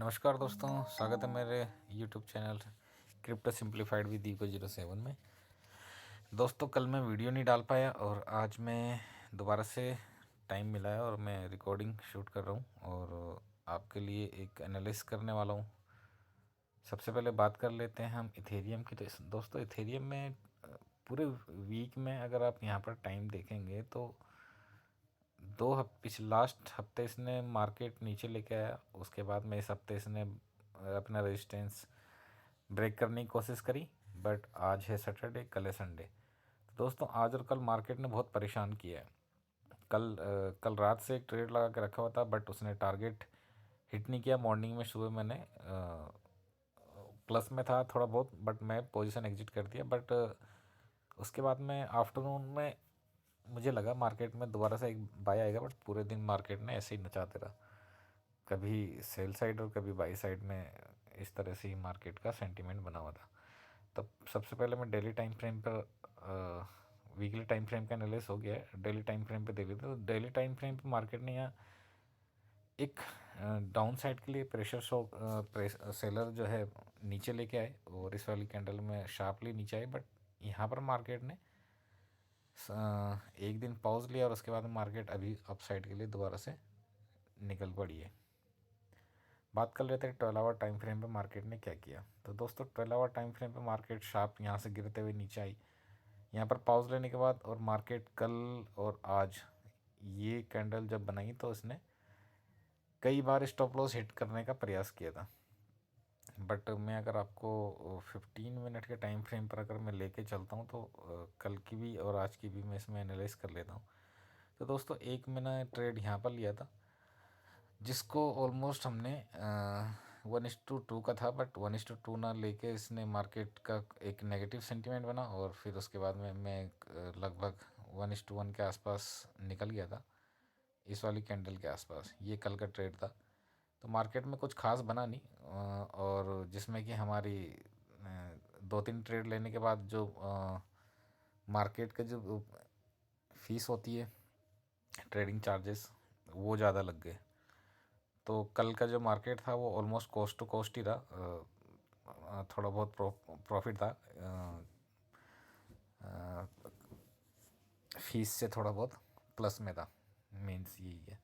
नमस्कार दोस्तों, स्वागत है मेरे YouTube channel crypto simplified with eco 07 में। दोस्तों, कल मैं वीडियो नहीं डाल पाया और आज मैं दोबारा से टाइम मिला है और मैं रिकॉर्डिंग शूट कर रहा हूँ और आपके लिए एक एनालिसिस करने वाला हूँ। सबसे पहले बात कर लेते हैं हम इथेरियम की। तो दोस्तों, इथेरियम में पूरे वीक में अगर आप यहाँ पर टाइम देखेंगे तो पिछले लास्ट हफ्ते इसने मार्केट नीचे लेके आया। उसके बाद में इस हफ्ते इसने अपना रेजिस्टेंस ब्रेक करने की कोशिश करी, बट आज है सैटरडे, कल है संडे। तो दोस्तों, आज और कल मार्केट ने बहुत परेशान किया है। कल रात से एक ट्रेड लगा के रखा हुआ था, बट उसने टारगेट हिट नहीं किया। मॉर्निंग में सुबह मैंने प्लस में था थोड़ा बहुत, बट मैं पोजीशन एग्जिट कर दिया। बट उसके बाद में आफ्टरनून में मुझे लगा मार्केट में दोबारा से एक बाय आएगा, बट पूरे दिन मार्केट ने ऐसे ही नचाते रहा। कभी सेल साइड और कभी बाई साइड में इस तरह से ही मार्केट का सेंटीमेंट बना हुआ था। तब सबसे पहले मैं डेली टाइम फ्रेम पर, वीकली टाइम फ्रेम का एनालिसिस हो गया है, डेली टाइम फ्रेम पे देख लेते हैं। तो डेली टाइम फ्रेम पे मार्केट ने यहाँ एक डाउन साइड के लिए प्रेशर शो सेलर जो है नीचे लेके आए और इस वाली कैंडल में शार्पली नीचे आए। बट यहाँ पर मार्केट ने एक दिन पॉज लिया और उसके बाद मार्केट अभी अप साइड के लिए दोबारा से निकल पड़ी है। बात कर लेते हैं 12 आवर टाइम फ्रेम पे मार्केट ने क्या किया। तो दोस्तों, 12 आवर टाइम फ्रेम पे मार्केट शार्प यहाँ से गिरते हुए नीचे आई। यहाँ पर पॉज लेने के बाद और मार्केट कल और आज ये कैंडल जब बनाई तो इसने कई बार स्टॉप लॉस हिट करने का प्रयास किया था। बट मैं अगर आपको 15 मिनट के टाइम फ्रेम पर अगर मैं लेके चलता हूँ तो कल की भी और आज की भी मैं इसमें एनालाइज कर लेता हूँ। तो दोस्तों, एक मैंने ट्रेड यहाँ पर लिया था जिसको ऑलमोस्ट हमने 1:2 का था, बट 1:2 ना लेके इसने मार्केट का एक नेगेटिव सेंटीमेंट बना और फिर उसके बाद में मैं लगभग 1:1 के आसपास निकल गया था, इस वाली कैंडल के आसपास। ये कल का ट्रेड था। तो मार्केट में कुछ खास बना नहीं, और जिसमें कि हमारी 2-3 ट्रेड लेने के बाद जो मार्केट का जो फीस होती है, ट्रेडिंग चार्जेस, वो ज़्यादा लग गए। तो कल का जो मार्केट था वो ऑलमोस्ट कोस्ट टू कोस्ट ही रहा। थोड़ा बहुत प्रॉफिट था, फीस से थोड़ा बहुत प्लस में था, मीन्स यही है।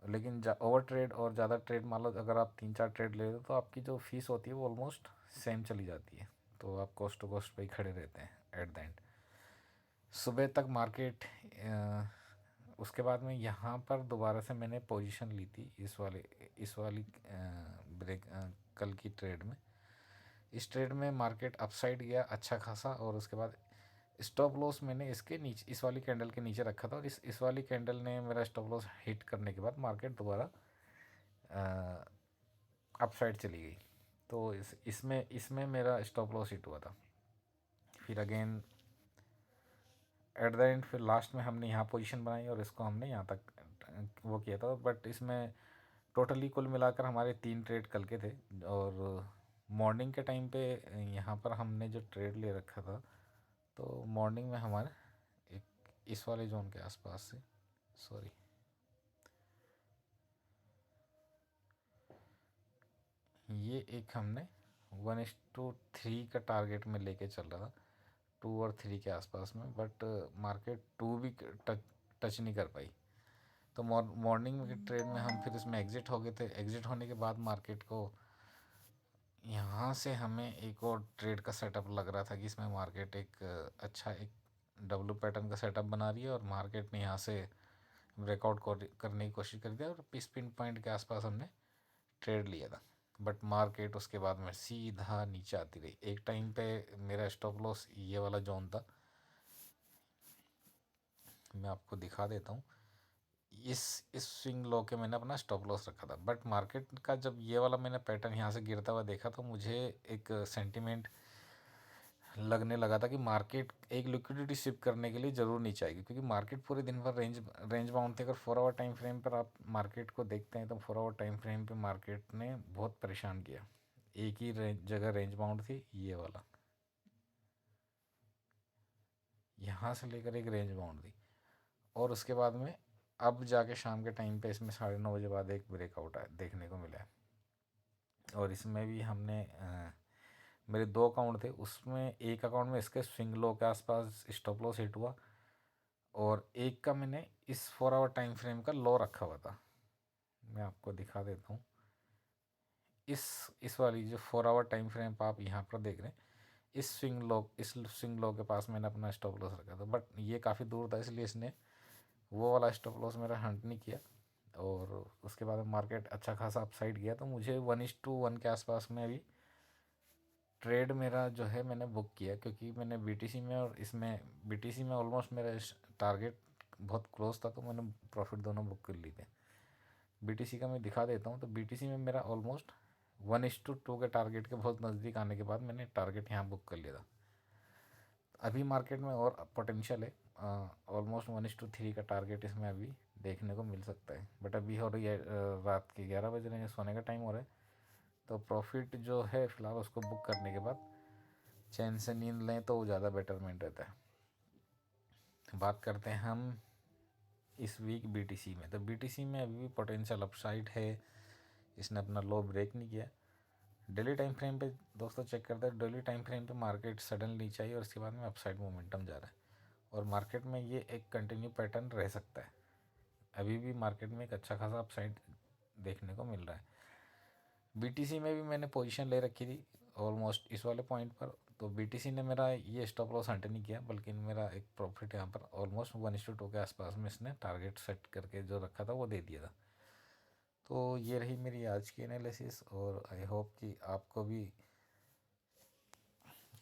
लेकिन ओवर ट्रेड और ज़्यादा ट्रेड मान लो अगर आप 3-4 ट्रेड ले रहे हो तो आपकी जो फीस होती है वो ऑलमोस्ट सेम चली जाती है। तो आप कोस्ट टू कोस्ट पे ही खड़े रहते हैं एट द एंड। सुबह तक मार्केट, उसके बाद में यहाँ पर दोबारा से मैंने पोजीशन ली थी इस वाली ब्रेक कल की ट्रेड में। इस ट्रेड में मार्केट अपसाइड गया अच्छा खासा और उसके बाद स्टॉप लॉस मैंने इसके नीचे, इस वाली कैंडल के नीचे रखा था और इस वाली कैंडल ने मेरा स्टॉप लॉस हिट करने के बाद मार्केट दोबारा अपसाइड चली गई। तो इसमें इसमें मेरा स्टॉप लॉस हिट हुआ था। फिर अगेन एट द एंड फिर लास्ट में हमने यहाँ पोजीशन बनाई और इसको हमने यहाँ तक वो किया था। बट इसमें टोटली कुल मिलाकर हमारे 3 ट्रेड कल के थे और मॉर्निंग के टाइम पे यहाँ पर हमने जो ट्रेड ले रखा था तो मॉर्निंग में हमारे एक इस वाले जोन के आसपास से, सॉरी, ये एक हमने 1:3 का टारगेट में लेके चल रहा था, 2 और 3 के आसपास में। बट मार्केट 2 भी टच नहीं कर पाई। तो मॉर्निंग के ट्रेड में हम फिर इसमें एग्ज़िट हो गए थे। एग्ज़िट होने के बाद मार्केट को यहाँ से हमें एक और ट्रेड का सेटअप लग रहा था कि इसमें मार्केट एक अच्छा एक डब्लू पैटर्न का सेटअप बना रही है और मार्केट ने यहाँ से ब्रेकआउट करने की कोशिश करी थी और इस पिन पॉइंट के आसपास हमने ट्रेड लिया था। बट मार्केट उसके बाद में सीधा नीचे आती रही। एक टाइम पे मेरा स्टॉप लॉस ये वाला जोन था, मैं आपको दिखा देता हूँ। इस स्विंग लो के मैंने अपना स्टॉप लॉस रखा था। बट मार्केट का जब ये वाला मैंने पैटर्न यहाँ से गिरता हुआ देखा तो मुझे एक सेंटीमेंट लगने लगा था कि मार्केट एक लिक्विडिटी शिफ्ट करने के लिए ज़रूर नीचे आएगी, क्योंकि मार्केट पूरे दिन भर रेंज बाउंड थे। अगर 4 आवर टाइम फ्रेम पर आप मार्केट को देखते हैं तो 4 आवर टाइम फ्रेम पे मार्केट ने बहुत परेशान किया। एक ही जगह रेंज बाउंड थी, ये वाला, यहाँ से लेकर एक रेंज बाउंड थी और उसके बाद में अब जाके शाम के टाइम पे इसमें 9:30 बजे बाद एक ब्रेकआउट देखने को मिला है। और इसमें भी हमने मेरे 2 अकाउंट थे, उसमें एक अकाउंट में इसके स्विंग लो के आसपास स्टॉप लॉस हिट हुआ और एक का मैंने इस 4 आवर टाइम फ्रेम का लो रखा हुआ था। मैं आपको दिखा देता हूँ। इस वाली जो 4 आवर टाइम फ्रेम पर आप यहाँ पर देख रहे हैं, इस स्विंग लो के पास मैंने अपना स्टॉप लॉस रखा था, बट ये काफ़ी दूर था इसलिए इसने वो वाला स्टॉप लॉस मेरा हंट नहीं किया। और उसके बाद मार्केट अच्छा खासा अपसाइड गया, तो मुझे 1:1 के आसपास में अभी ट्रेड मेरा जो है मैंने बुक किया, क्योंकि मैंने बीटीसी में और इसमें बीटीसी में ऑलमोस्ट मेरा टारगेट बहुत क्लोज था, तो मैंने प्रॉफिट दोनों बुक कर लिए थे। बीटीसी का मैं दिखा देता हूँ। तो बीटीसी में मेरा ऑलमोस्ट 1:2 के टारगेट के बहुत नज़दीक आने के बाद मैंने टारगेट यहाँ बुक कर लिया था। अभी मार्केट में और पोटेंशियल है, ऑलमोस्ट 1:3 का टारगेट इसमें अभी देखने को मिल सकता है, बट अभी हो रही है रात के 11 बज रहे हैं, सोने का टाइम हो रहा है। तो प्रॉफिट जो है फ़िलहाल उसको बुक करने के बाद चैन से नींद लें तो ज़्यादा बेटरमेंट रहता है। बात करते हैं हम इस वीक बीटीसी में। तो बीटीसी में अभी भी पोटेंशियल अपसाइड है, इसने अपना लो ब्रेक नहीं किया। डेली टाइम फ्रेम पे दोस्तों चेक करते हैं, डेली टाइम फ्रेम पे मार्केट सडन नीचे आई और उसके बाद में अपसाइड मोमेंटम जा रहा है, और मार्केट में ये एक कंटिन्यू पैटर्न रह सकता है। अभी भी मार्केट में एक अच्छा खासा अपसाइड देखने को मिल रहा है। बीटीसी में भी मैंने पोजीशन ले रखी थी ऑलमोस्ट इस वाले पॉइंट पर, तो बीटीसी ने मेरा ये स्टॉप लॉस हंट नहीं किया, बल्कि मेरा एक प्रॉफिट यहाँ पर ऑलमोस्ट 1:2 के आसपास में इसने टारगेट सेट करके जो रखा था वो दे दिया था। तो ये रही मेरी आज की एनालिसिस, और आई होप कि आपको भी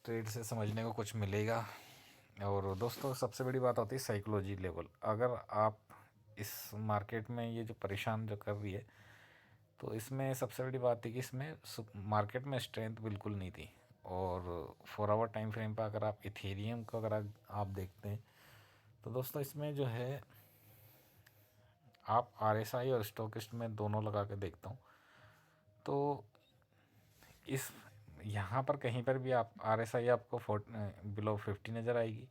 ट्रेड से समझने को कुछ मिलेगा। और दोस्तों सबसे बड़ी बात होती है साइकोलॉजी लेवल। अगर आप इस मार्केट में ये जो परेशान जो कर रही है, तो इसमें सबसे बड़ी बात थी कि इसमें मार्केट में स्ट्रेंथ बिल्कुल नहीं थी। और 4 आवर टाइम फ्रेम पर अगर आप इथेरियम को अगर आप देखते हैं, तो दोस्तों इसमें जो है आप आरएसआई और स्टॉकिस्ट में दोनों लगा के देखता हूँ, तो इस यहाँ पर कहीं पर भी आप आरएसआई आपको बिलो 50 नज़र आएगी,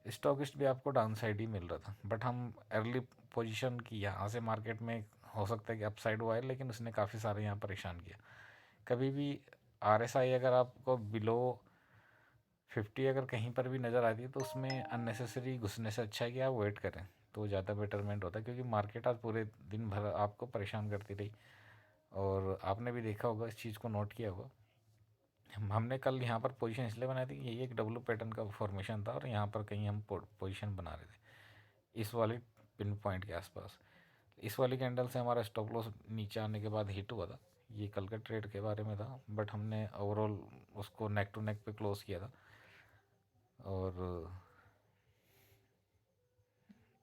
स्टॉकिस्ट भी आपको डाउन साइड ही मिल रहा था। बट हम अर्ली पोजीशन की यहाँ से मार्केट में हो सकता है कि अपसाइड हुआ है, लेकिन उसने काफ़ी सारे यहाँ परेशान किया। कभी भी आरएसआई अगर आपको बिलो 50 अगर कहीं पर भी नज़र आती है, तो उसमें अननेसेसरी घुसने से अच्छा है कि आप वेट करें, तो ज़्यादा बेटरमेंट होता है। क्योंकि मार्केट आज पूरे दिन भर आपको परेशान करती रही, और आपने भी देखा होगा, इस चीज़ को नोट किया होगा। हमने कल यहाँ पर पोजीशन इसलिए बनाई थी कि ये एक डब्ल्यू पैटर्न का फॉर्मेशन था, और यहाँ पर कहीं हम पोजीशन बना रहे थे इस वाली पिन पॉइंट के आसपास। इस वाली कैंडल से हमारा स्टॉप लॉस नीचे आने के बाद हिट हुआ था। ये कल का ट्रेड के बारे में था, बट हमने ओवरऑल उसको नेक टू नेक पे क्लोज किया था। और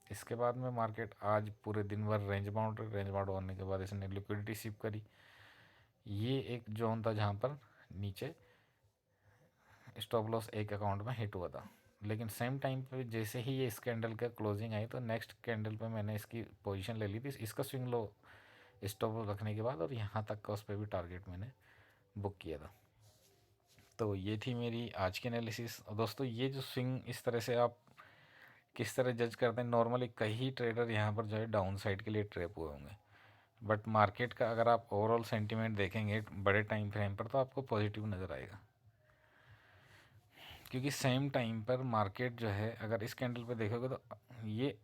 इसके बाद में मार्केट आज पूरे दिन भर रेंज बाउंड होने के बाद इसने लिक्विडिटी सिप करी। ये एक जोन था जहाँ पर नीचे स्टॉप लॉस एक अकाउंट में हिट हुआ था, लेकिन सेम टाइम पे जैसे ही ये इस कैंडल का क्लोजिंग आई, तो नेक्स्ट कैंडल पे मैंने इसकी पोजीशन ले ली थी, इसका स्विंग लो स्टॉप लॉस रखने के बाद, और यहाँ तक का उस पर भी टारगेट मैंने बुक किया था। तो ये थी मेरी आज की एनालिसिस। दोस्तों ये जो स्विंग इस तरह से आप किस तरह जज करते हैं, नॉर्मली कई ट्रेडर यहाँ पर जो है डाउन साइड के लिए ट्रैप हुए होंगे, बट मार्केट का अगर आप ओवरऑल सेंटीमेंट देखेंगे बड़े टाइम फ्रेम पर, तो आपको पॉजिटिव नज़र आएगा। क्योंकि सेम टाइम पर मार्केट जो है अगर इस कैंडल पे देखोगे, तो ये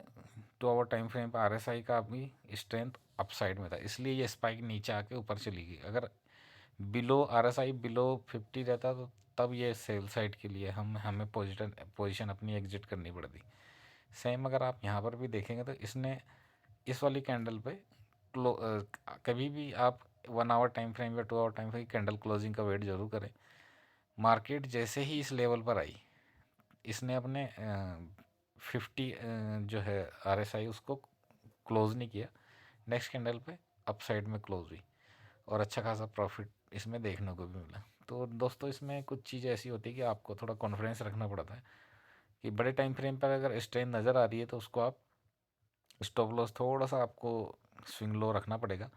2 आवर टाइम फ्रेम पर आरएसआई का भी स्ट्रेंथ अपसाइड में था, इसलिए ये स्पाइक नीचे आके ऊपर चली गई। अगर बिलो आरएसआई बिलो 50 रहता, तो तब ये सेल साइड के लिए हमें पोजीशन अपनी एग्जिट करनी पड़ती। सेम अगर आप यहाँ पर भी देखेंगे, तो इसने इस वाली कैंडल पे कभी भी आप 1 आवर टाइम फ्रेम या 2 hour time frame candle closing का वेट जरूर करें। मार्केट जैसे ही इस लेवल पर आई, इसने अपने 50 जो है आरएसआई उसको क्लोज नहीं किया, नेक्स्ट कैंडल पे अपसाइड में क्लोज हुई, और अच्छा खासा प्रॉफिट इसमें देखने को भी मिला। तो दोस्तों इसमें कुछ चीज़ें ऐसी होती है कि आपको थोड़ा कॉन्फिडेंस रखना पड़ता है कि बड़े टाइम फ्रेम पर अगर स्ट्रेंथ नज़र आ रही है, तो उसको आप स्टॉप लॉस थोड़ा सा आपको स्विंग लो रखना पड़ेगा।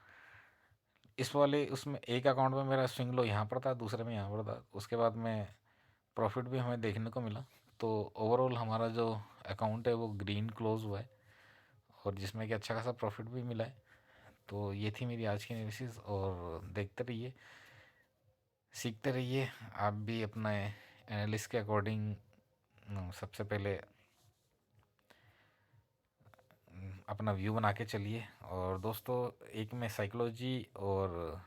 इस वाले उसमें एक अकाउंट में मेरा स्विंग लो यहाँ पर था, दूसरे में यहाँ पर था, उसके बाद में प्रॉफिट भी हमें देखने को मिला। तो ओवरऑल हमारा जो अकाउंट है वो ग्रीन क्लोज हुआ है, और जिसमें कि अच्छा खासा प्रॉफिट भी मिला है। तो ये थी मेरी आज की एनालिसिस, और देखते रहिए सीखते रहिए आप भी अपना एनालिस्ट के अकॉर्डिंग। सबसे पहले अपना व्यू बना के चलिए। और दोस्तों एक मैं साइकोलॉजी और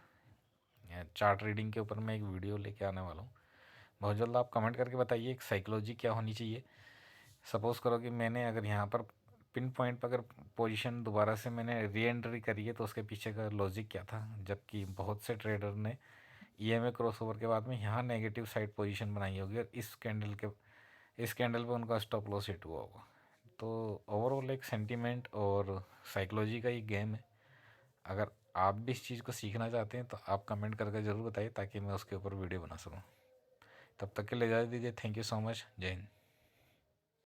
चार्ट रीडिंग के ऊपर मैं एक वीडियो लेके आने वाला हूँ बहुत जल्द। आप कमेंट करके बताइए एक साइकोलॉजी क्या होनी चाहिए। सपोज़ करो कि मैंने अगर यहाँ पर पिन पॉइंट पर अगर पोजीशन दोबारा से मैंने री एंट्री करी है तो उसके पीछे का लॉजिक क्या था, जबकि बहुत से ट्रेडर ने ईएमए क्रॉसओवर के बाद में यहाँ नेगेटिव साइड पोजीशन बनाई होगी और इस कैंडल पे उनका स्टॉप लॉस हिट हुआ होगा। तो ओवरऑल एक सेंटीमेंट और साइकोलॉजी का ही गेम है। अगर आप भी इस चीज़ को सीखना चाहते हैं तो आप कमेंट करके ज़रूर बताइए ताकि मैं उसके ऊपर वीडियो बना सकूँ। तब तक के लिए इजाज़त दीजिए। Thank you so much. जय हिंद।